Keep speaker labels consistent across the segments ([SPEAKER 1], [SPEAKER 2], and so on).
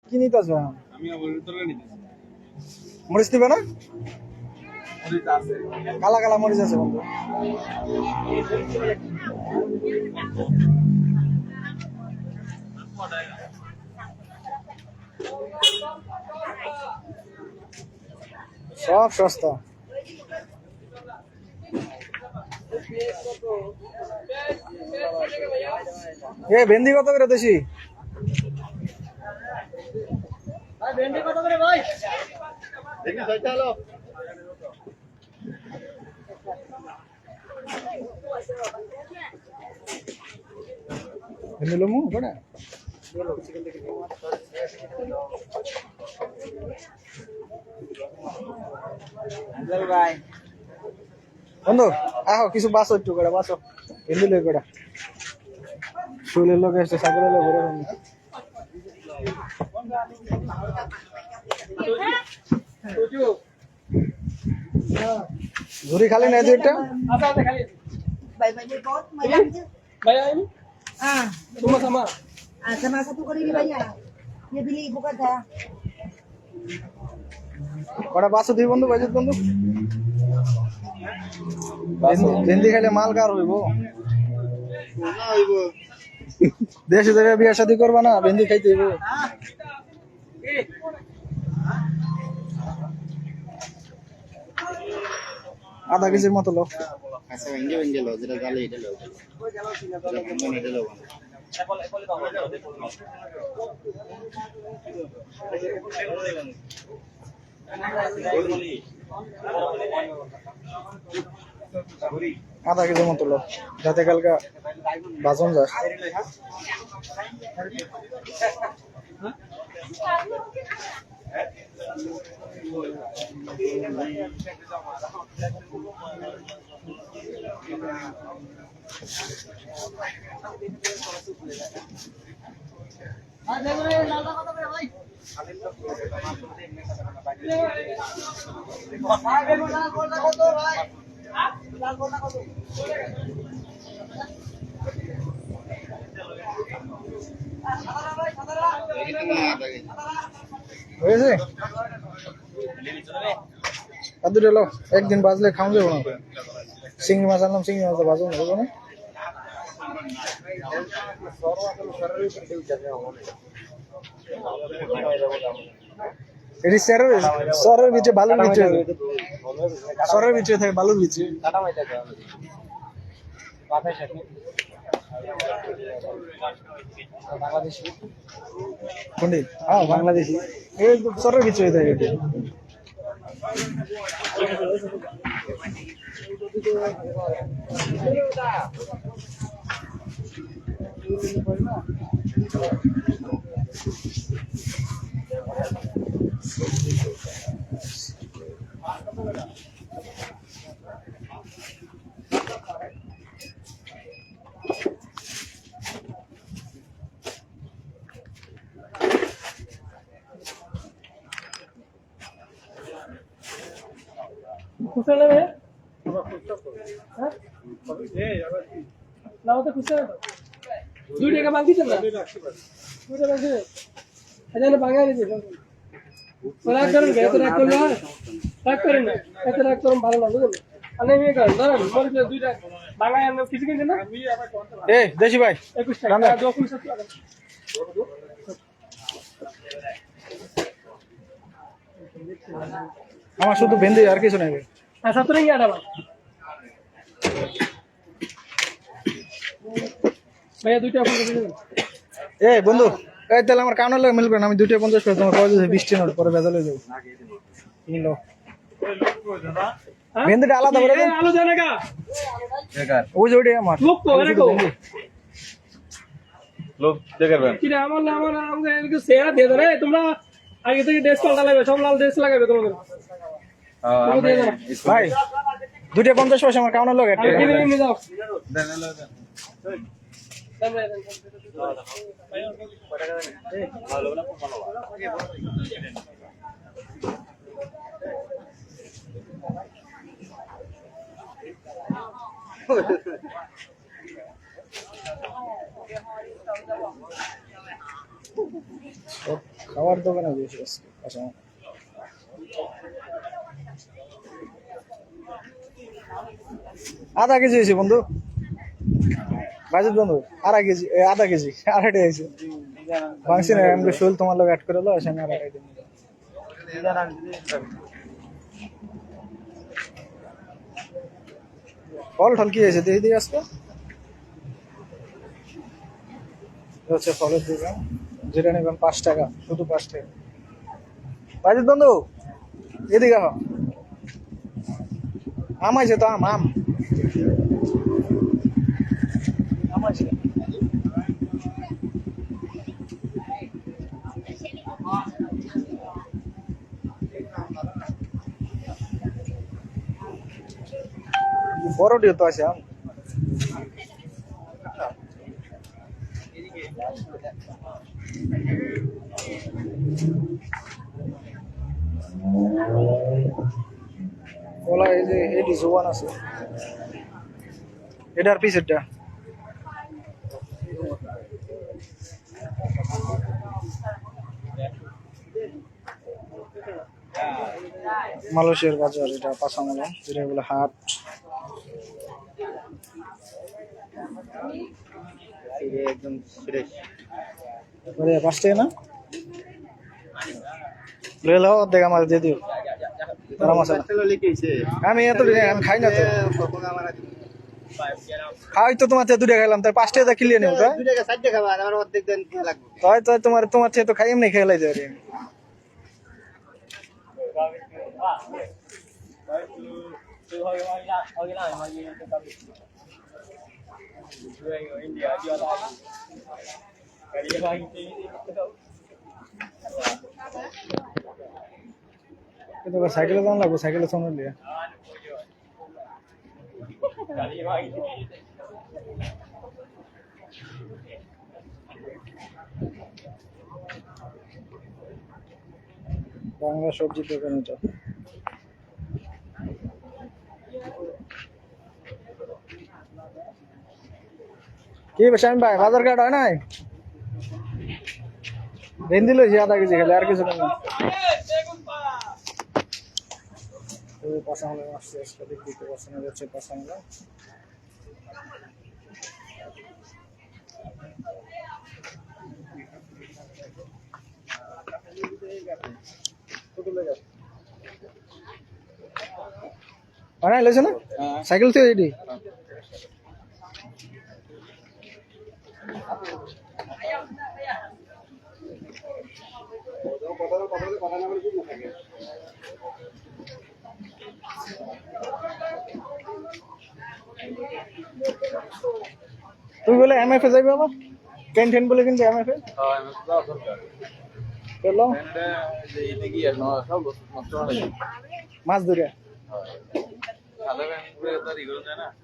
[SPEAKER 1] কি নিতেছ? মরিচ দিবে না? কালা কালা মরিচ আছে বন্ধু। সব সস্তা। ভেন্ডি কত করে দেশি? ভেন্ডি কত করে ভাই? ভেন্ডি লমু কটা? বন্ধু আহ কিছু বাসো একটু করে বাসো ভেন্ডি লই কটা শুলের লোক এসে সাইকেলে লোক ঘুরে झुरी खाली नहीं थी एकटा
[SPEAKER 2] भाई भाई बहुत मजा
[SPEAKER 3] भैया
[SPEAKER 2] हां
[SPEAKER 3] तुम sama
[SPEAKER 2] sama satu kali ini भैया ये beli bukan था
[SPEAKER 1] कड़ा बासो दी बंधु बाजत बंधु भेंडी खाले माल कार হইবো না হইবো দেশে থেকে বিয়া শাদী করবা না भेंडी খাইতে হইবো आधा केजिर मत लो
[SPEAKER 4] আচ্ছা ভেঙ্গে ভেঙ্গে লো যেটা জালে এটা লো যেটা ভাঙন এটা লো
[SPEAKER 1] आधा केजी मत लो যাতে কালকা বাজন যায় হয়েছে আর দুটো লো একদিন বাজলে খাওয়া যাবো না চিংড়ি মাছ আনলাম চিংড়ি মাছ বাজো না বুঝবো না এটি সরের ভিতরে বালুর ভিতরে সরের ভিতরে থাকে বালুর ভিতরে বাংলাদেশি কোনটি হ্যাঁ বাংলাদেশি এই সরের ভিতরে থাকে এটি
[SPEAKER 3] খুশি না ভাই হ্যাঁ নাও তো খুশি না 2 টাকা বাকি ছিল না 2 টাকা বাকি আজানে বাঙাই নিতে ওরা করেন এত রাগ করলে রাগ করেন না এত রাগ করুন ভালো না বুঝলেন আমি এই কাজ না মরে 2 টাকা বাঙাই আমি কিছু কিনছেন না
[SPEAKER 1] এই দেশি ভাই
[SPEAKER 3] 21 টাকা 2 টাকা
[SPEAKER 1] আমার শুধু ভেন্ডি আর কিছু নাই
[SPEAKER 3] হ্যাঁ 70 টাকা আটা ভাইয়া 2 টাকা ফোন করে
[SPEAKER 1] এই বন্ধু এই তাহলে আমার কাউন্টার লাগে মিলবে না আমি 250 টাকা তোমার কয় দিছি 20 টাকা পরে বেজাল হয়ে যাবে নিলো ভেন্ডিটা আলাদা করে দেন
[SPEAKER 3] আলো জানা কা
[SPEAKER 4] বেকার
[SPEAKER 1] ওই যে ওইটা আমার
[SPEAKER 3] লোক করে কো
[SPEAKER 4] লোক দেখাবেন
[SPEAKER 3] কি রে আমার না আমাকে একটু শেয়ার দিয়ে দাও রে তোমরা আগে থেকে ড্রেস পাল্টা লাগবে সব লাল ড্রেস লাগাবে তোমাদের
[SPEAKER 1] ভাই 250 পয়সা আমার কাউন্টার লাগে
[SPEAKER 3] আগে থেকে নিয়ে যাও
[SPEAKER 4] দেন লো দেন ভালো না ভালো
[SPEAKER 1] খাবার দোকানে বেশি আছে কাঁচামাল। আধা কেজি হয়েছে বন্ধু, বাজেট বন্ধু আধা কেজি আড়াইটা হয়েছে ভাঙছি না। আমি শোল তোমার লোক অ্যাড করে লো আসেন আড়াইটা দিন। ফল ঠল কি হয়েছে দিয়ে দিয়ে আসতো হচ্ছে ফলের দোকান, যেটা নেবেন 5 টাকা, শুধু 5 টাকা। বাজেট বন্ধু এদিকে আহ, আম আছে তো আম আম আম আছে। বড়টিও তো আছে আম। কলা এই যে এডি জোয়ান আছে, এটার পিস এটা মালয়েশিয়ার বাজার, এটা পাঁচামালা, এটা বলে হাট।
[SPEAKER 4] একদম ফ্রেশ।
[SPEAKER 1] 5 টাকা না লয়ে লাও, অর্ধেক আমার দিয়ে দিও। গরম মশলা আমি এত আমি খাই না তো, খাই তো তোমার থেকে 2 টাকা খাইলাম, তাই 5 টাকা কিলিয়ে নেব। তাই
[SPEAKER 4] 2 টাকা 4 টাকা খাবার আমার অর্ধেক দেন কি লাগবে?
[SPEAKER 1] তাই তাই তোমার থেকে তো খাই এমনি খেয়ে লাই যাবে। সাইকেলে যাওয়া লাগবো, সাইকেলে সামনে দিয়ে বাংলা সবজি দোকান এটা। কি বেশাম ভাই, বাজার ঘাট হয় নাই? ভেন্দি লইছি আধা কেজি, খেলে আর কিছু না। পাঁচামালা আসছে আজকে, দেখতে পাচ্ছেন হচ্ছে পাঁচামালা। বানাই লইছে না সাইকেল তো এডি। তুই বলে এমএফ এ যাইবে আবার ক্যান্টিন বলে, কিন্তু এমএফ এ চলো মাছ ধরে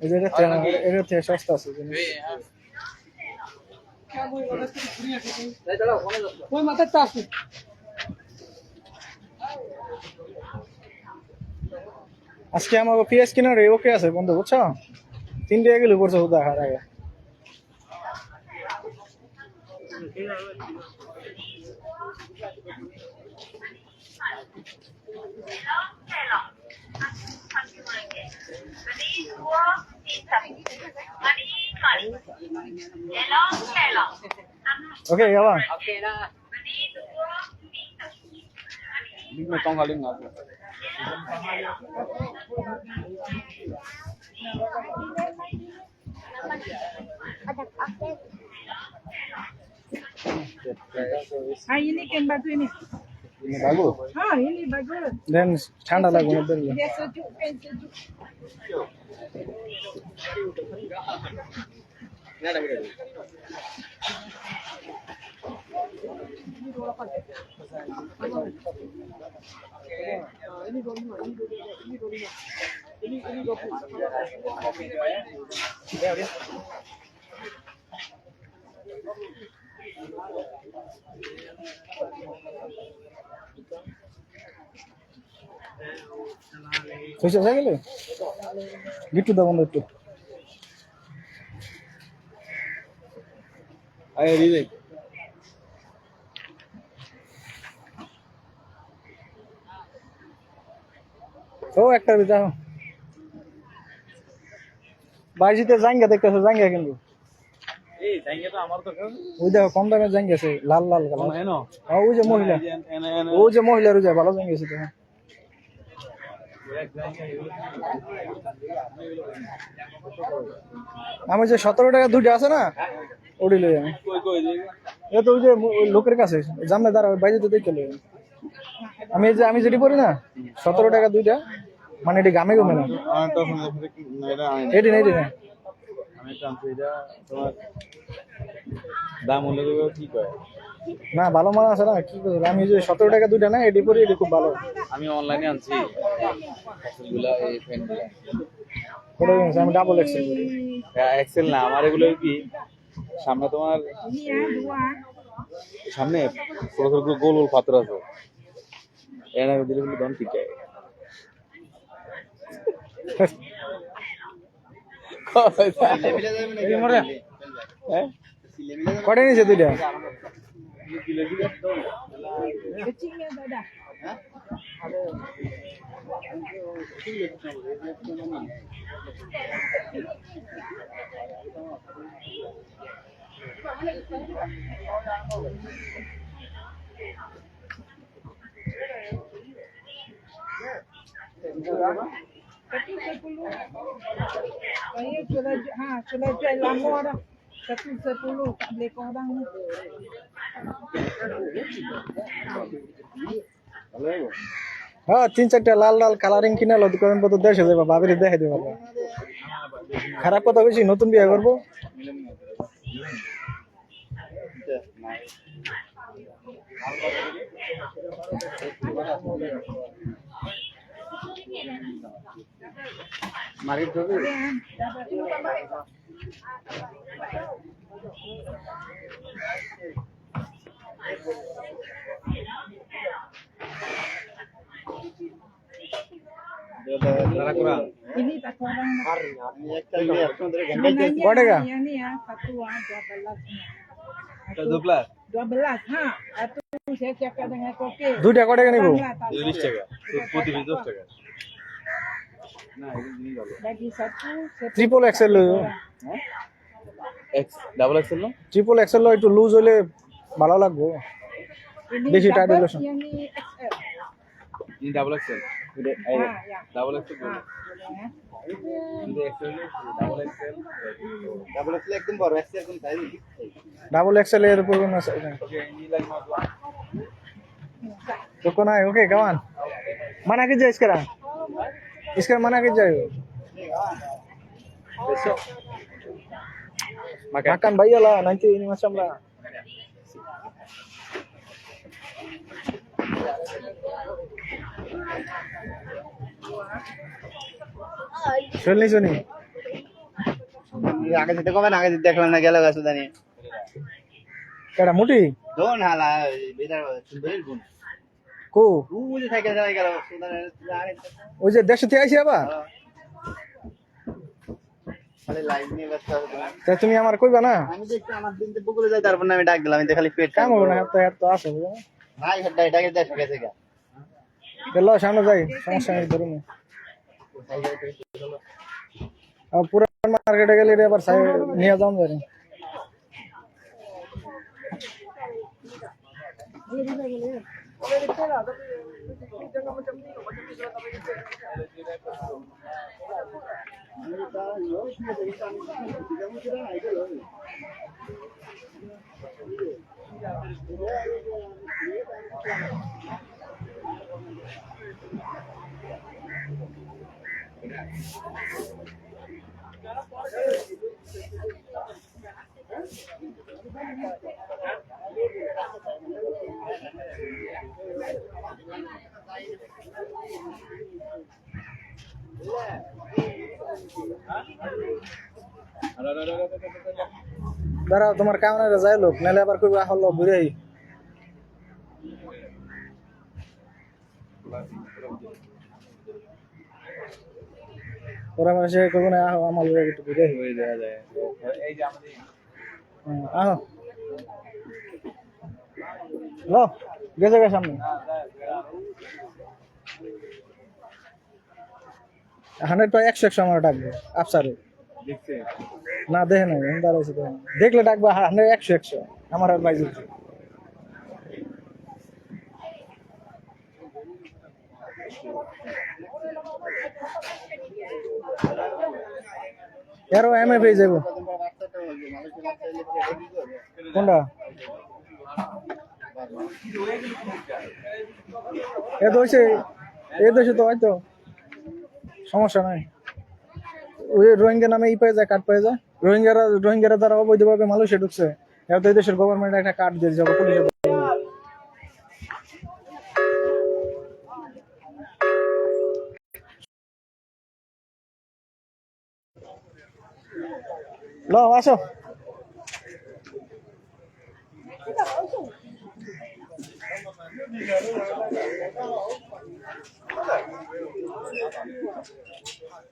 [SPEAKER 1] এটা থেকে সস্তা আছে জিনিস।
[SPEAKER 3] ওই মাথার টা আছে।
[SPEAKER 1] আজকে আমার পেঁয়াজ কেনার ওকে আছে বন্ধু, বুঝছো? 3 টাকা কিলো পড়ছে দেখার আগে। Oke, ya bang.
[SPEAKER 2] Ah, ini kan baju ini.
[SPEAKER 1] Ini bagus.
[SPEAKER 2] Ah, ini bagus.
[SPEAKER 1] Dan ঠান্ডা লাগবে না দিলে।
[SPEAKER 2] Dia sejuk, kan sejuk.
[SPEAKER 1] Susah saya gitu. Gitu dah bang itu. Ayo di ও একটার ভিতরে আহ। বাইজিতে জাঙ্গা দেখতেছো, জাঙ্গা কিন্তু
[SPEAKER 5] এই জায়গা তো আমার তো
[SPEAKER 1] ওই দেখো কম দামে জাঙ্গা আছে, লাল লাল কালার।
[SPEAKER 5] এনো
[SPEAKER 1] ওই যে মহিলা, ওই যে মহিলার ওই যে ভালো জাঙ্গা আছে দেখো। আমি যে 17 টাকা দুইটা আছে না, ওটি লই আমি।
[SPEAKER 5] কই কই যে
[SPEAKER 1] এ তো ওই যে ওই লোকের কাছে জামলে দাঁড়া বাইরে তো দেখতে লই আমি যেটি পড়ি না 17 টাকা দুইটা, মানে এটি গামে গমে না,
[SPEAKER 5] আমার তখন এটা
[SPEAKER 1] এটি না এটি না।
[SPEAKER 5] আমি টানছি এটা তোমার দাম হলে তো কি কয়
[SPEAKER 1] না ভালো মাল আছে না, কি করবো আমি যে 17 টাকা দুইটা না এটি পড়ি, এটি খুব ভালো।
[SPEAKER 5] আমি অনলাইনে আনছি গুলা এই ফ্যানগুলা
[SPEAKER 1] করে দিয়েছে, আমি ডাবল এক্সেল করি।
[SPEAKER 5] এক্সেল না আমার এগুলো কি সামনে তোমার সামনে ছোট ছোট গোল গোল পাথর আছে এর আগে দিলে দাম ঠিক আছে
[SPEAKER 4] মিলে যাবে নাকি
[SPEAKER 5] হ্যাঁ
[SPEAKER 1] কটা নিয়েছে দুইটা?
[SPEAKER 2] हाँ चलो चल लामो ada 110 tak boleh kau orang ni.
[SPEAKER 1] হ্যাঁ 3-4টা লাল লাল কালারিং কিনে লো দোকান পর 10 যাবে, ভাবিরে দেখাই দেব। খারাপ কথা কইছি, নতুন বিয়ে করবো।
[SPEAKER 4] মার্কেট হবে
[SPEAKER 2] Ini tak kau orang.
[SPEAKER 4] আমি একটা নিয়ে একদম ধরে ঘন্টা
[SPEAKER 1] কয় টাকা?
[SPEAKER 2] Yang ni ya satu 12.
[SPEAKER 5] 12
[SPEAKER 2] 12 ha. Itu saya cakap dengan kau ke.
[SPEAKER 1] দুইটা কয় টাকা নিব?
[SPEAKER 5] 20 টাকা প্রতি পিস 10 টাকা না এটা জিনিস ভালো
[SPEAKER 2] Bagi satu
[SPEAKER 1] ট্রিপল এক্সেল লইও,
[SPEAKER 5] এক্স ডাবল এক্সেল না
[SPEAKER 1] ট্রিপল এক্সেল লই, একটু লুজ হইলে ভালো লাগবে।
[SPEAKER 2] ini
[SPEAKER 1] Besi tak ada
[SPEAKER 2] double,
[SPEAKER 1] lotion.
[SPEAKER 2] yang ni XL.
[SPEAKER 5] ini double XL
[SPEAKER 2] Ha ya.
[SPEAKER 5] Double XL
[SPEAKER 2] Ha. Boleh ya.
[SPEAKER 5] যদি XL double XL
[SPEAKER 4] double XL একদম বড় এক্সেল একদম সাইজ
[SPEAKER 1] ডাবল এক্সেল এর উপর না
[SPEAKER 5] ওকে ini like mau
[SPEAKER 1] तो कौन है? ओके कमान मना कीजिए इसका मना कीजिए। makan bayi lah nanti ini macam lah. শুনলি শুনি
[SPEAKER 4] আগে যেতে কবে না, আগে যেতে দেখলাম না গেল গাছ দানি
[SPEAKER 1] কেডা মুটি
[SPEAKER 4] দোন হালা বেদার সুন্দরীর গুণ
[SPEAKER 1] কো
[SPEAKER 4] ওই যে সাইকেল চালাই গেল সুন্দর আরে
[SPEAKER 1] ওই যে দেশ থেকে আইছি আবার,
[SPEAKER 4] খালি লাইভ নিয়ে ব্যস্ত আছে।
[SPEAKER 1] তা তুমি আমার কইবা না?
[SPEAKER 4] আমি দেখতে আমার দিনতে বগুলে যাই, তারপর না আমি ডাক দিলাম, আমি তো খালি পেট
[SPEAKER 1] কাম হবে না, এত এত আছে বুঝছো না?
[SPEAKER 4] ভাই হেডটা এটাকে দেশ গেছে গা
[SPEAKER 1] গেলো সামনে যাই, সমস্যা নেই ধরুন। পুরান মার্কেটে গেলে এটা আবার নিয়ে যাও জানি। দাঁড়াও তোমার কামনা যাই লোক নাহলে আবার কইবা হলো ঘুরে ওরা মানুষে কইব না আহ আমার লোক একটু ঘুরে
[SPEAKER 5] হয়ে যাওয়া যায় এই যে আমাদের
[SPEAKER 1] আহ লো গেছে গা সামনে 100 পাই 100 আমার ডাকবে আফসারে
[SPEAKER 5] দেখছে
[SPEAKER 1] না দেখে নাই আমি দাঁড়াইছি দেখে নাই। দেখলে ডাকবে 100 100 আমার আর বাইজে এরও এমএ পেয়ে যাবো
[SPEAKER 4] বাচ্চাটা হইবে মানুষের বাচ্চা হইলে তো এটা কি করবে
[SPEAKER 1] কোনটা এ দেশে তো হয়তো সমস্যা নাই ওই রোহিঙ্গা নামে ই পেয়ে যায় কার্ড পেয়ে যায় রোহিঙ্গারা দ্বারা অবৈধভাবে মালয়েশিয়া ঢুকছে এত এই দেশের গভর্নমেন্ট একটা কার্ড দিয়ে যাবে পুলিশের ল আসো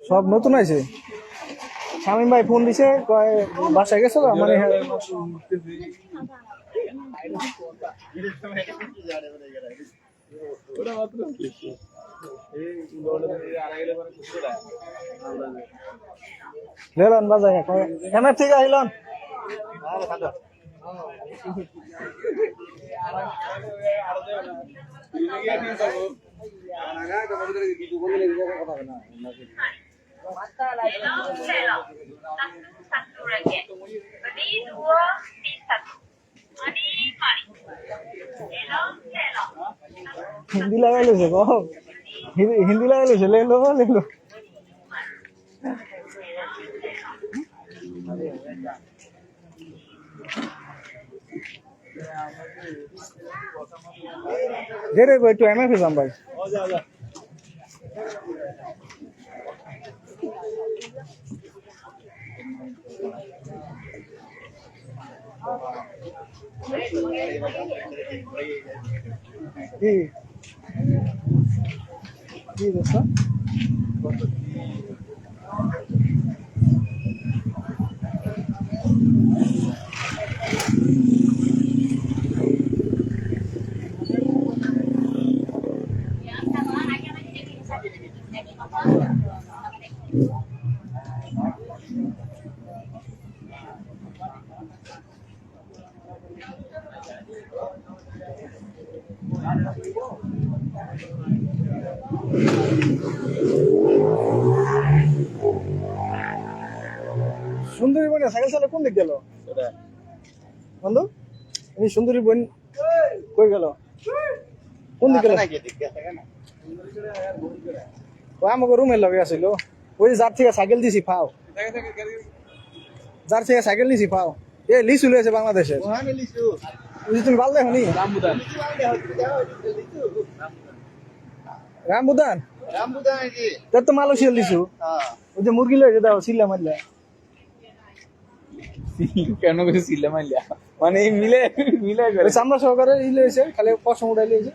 [SPEAKER 1] সব নতুন আছে শামীম ভাই ফোন দিছে কয় বাসায় গেছিল মানে
[SPEAKER 5] ওটা মাত্র এই বড় আড়াইলে মানে কুকুরটা
[SPEAKER 1] লেলন বাজায় এমএফ থেকে আইলন हिंदी लगा लो से कहो हिंदी लगा लो से ले लो दे रे भाई तू एमएफ जाम भाई जी दोस्तों সুন্দরী বোন সাইকেল চালে কোন দিক গেল বন্ধু এই সুন্দরী বোন কই গেল কোন দিক গেল ও আমাকে রুমে লগে আসিল ওই যার থেকে সাইকেল দিছি ফাও যার থেকে সাইকেল নিছি ফাও এ লিচু লয়েছে বাংলাদেশে
[SPEAKER 4] ওখানে লিচু
[SPEAKER 1] তুমি ভালো দেখো নি
[SPEAKER 5] রামবুদান
[SPEAKER 1] রামবুদান
[SPEAKER 4] রামবুদান কি
[SPEAKER 1] তোর তো মালয়েশিয়ার লিচু
[SPEAKER 4] হ্যাঁ
[SPEAKER 1] ওই যে মুরগি লয়েছে দাও সিল্লা মারলা
[SPEAKER 5] কেন করে সিলে মাইলা মানে মিলে মিলে
[SPEAKER 1] ওই চামড়া সহকারে ই লয়েছে খালি পশম উড়াই লয়েছে